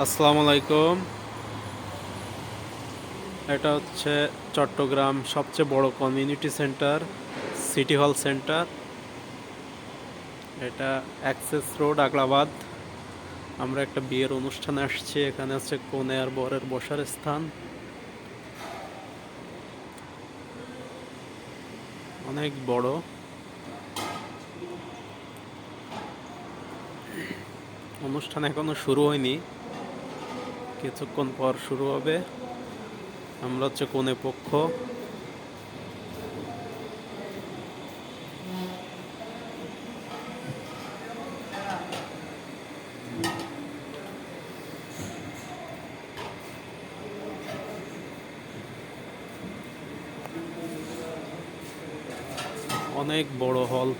আসসালামু আলাইকুম। এটা হচ্ছে চট্টগ্রাম সবচেয়ে বড় কমিউনিটি সেন্টার, সিটি হল সেন্টার। এটা অ্যাক্সেস রোড, আগলাবাদ। আমরা একটা বিয়ের অনুষ্ঠানে আসছি। এখানে হচ্ছে কনে আর বরের বসার স্থান, অনেক বড়। অনুষ্ঠান এখনো শুরু হয়নি, কিছুক্ষণ পর শুরু হবে। আমরা হচ্ছে কনে পক্ষ। অনেক বড় হল।